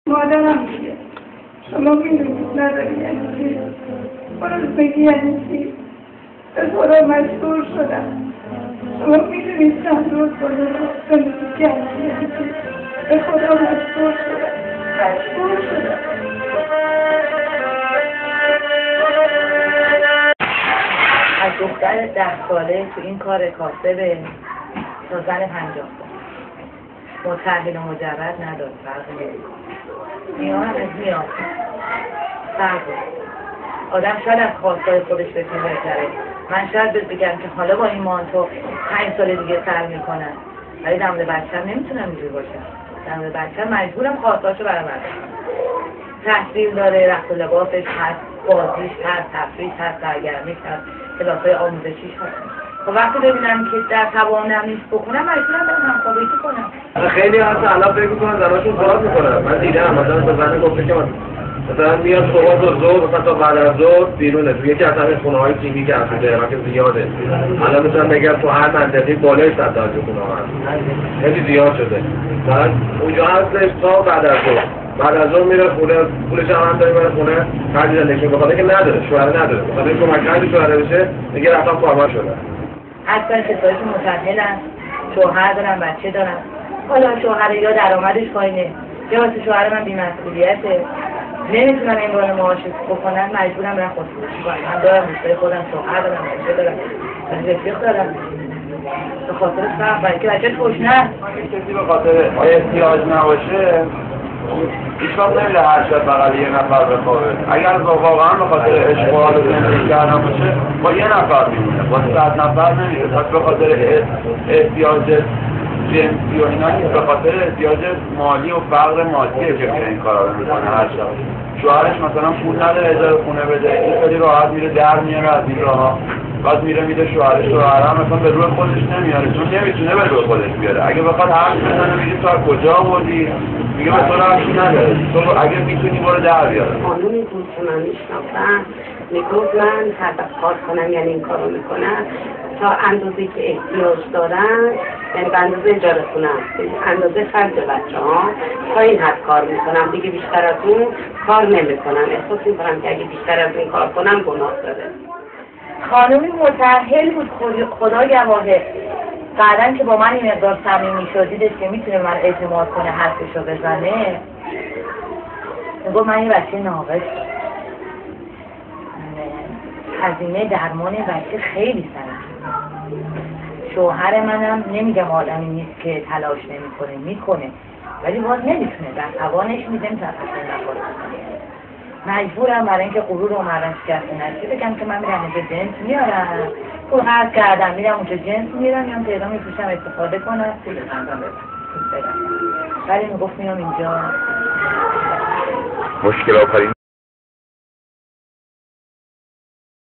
مادرم میگه شما میدونید نداری یعنی چی؟ برو بگی یعنی چی؟ به خدا مجبور شدم. شما میدونید چند روز بالا رفتم یعنی چی؟ به خدا مجبور شدم. از دختر 10 ساله تو این کار کاسبه تا زن 50 ساله متأهل و مجرد نداره، فرقی نمی‌کنه. میان از میان فرق آدم شاید از خواستای خودش بتونه بهتره. من شاید بگم که حالا با این مانتو 5 سال دیگه سر میکنن، ولی در مورد بچه‌م نمیتونم اینجور باشم. در مورد بچه‌م مجبورم خواستاشو برآوردم. تحصیل داره، رفت و لباسش هست، بازیش هست، تفریح هست، سرگرمیش هست، کلاس‌های آموزشیش هست. خب وقتی ببینم که در توانم نیست بخونم، مجبورم برم همکاری کنم. خیلی هست الان فکر می‌کنن زناشون کار می‌کنن. من دیدم مثلا به زن گفته که مثلا میاد صبح تا ظهر مثلا تا بعد از ظهر بیرونه تو یکی از همین خونه‌های تیمی که اصلا تهران که زیاده. الان مثلا بگم تو هر منطقه بالای 100 تا خونه‌ها هست. خیلی زیاد شده. مثلا اونجا هستش تا بعد از ظهر. بعد از اون میره خونه، پولش هم داره میره خونه، خرج زندگی بخاطر که نداره، شوهر نداره. مثلا این کمک خرج شوهر بشه، میگه رفتم کارمند شدم. اکثر کسایی که متأهلن، شوهر دارن، بچه دارن. حالا شوهر یا درآمدش پایینه، یا واسه شوهر من بی‌مسئولیته. نمیتونم این بار معاش بکنن، مجبورم برم خودفروشی کنم. من دارم دوستای خودم، شوهر دارم، بچه دارم، رفیق دارم. به خاطر فرق، برای که بچه تشنه. کسی به خاطر احتیاج نباشه هیچ‌وقت نمیره هر شب بغل یه نفر بخوابه. اگر واقعا به خاطر اشغال زندگی کردن باشه با یه نفر میمونه، با 100 نفر نمیره. پس به خاطر احتیاج جنسی و اینا نیست، به خاطر احتیاج مالی و فقر مادیه که میره این کارا رو میکنه هر شب. شوهرش مثلا پول نداره اجاره خونه بده، این خیلی راحت میره در میاره از این راه‌ها، بعد میره میده شوهرش رو هم مثلا به روی خودش نمیاره، چون نمیتونه به روی خودش بیاره. اگه بخواد حرف بزنه میگه تو از کجا آوردی، میگه به تو ربطی نداره، تو اگه میتونی برو در بیاره. قانونی بود که من میشناختم میگفت من هر وقت کار کنم یعنی این کارو میکنم تا اندازه‌ای که احتیاج دارن، یعنی به اندازه اجاره خونم، اندازه خرج بچه‌ها تا این حد کار میکنم، دیگه بیشتر از اون کار نمیکنم. احساس میکنم که اگه بیشتر از این کار کنم گناه داره. خانومی متأهل بود، خدا گواهه. بعدن که با من این مقدار صمیمی شد، دیدش که میتونه من اعتماد کنه، حرفشو بزنه. میگفت من یه بچه ناقص، هزینه درمان بچه خیلی سنگینه. شوهر منم نمیگم آدمی نیست که تلاش میکنه، ولی باز نمیتونه، در توانش میده نمیتونه نفاذ کنه. مجبورم برای اینکه غرور و مردم شکسته نشه بگم که من میرم اونجا جنس میارم، پول خرج کردم میرم اونجا جنس میارم، میام پیدا میپوشم استفاده کنم، پول بزنم بدم. ولی میگفت میام اینجا مشکل آفرین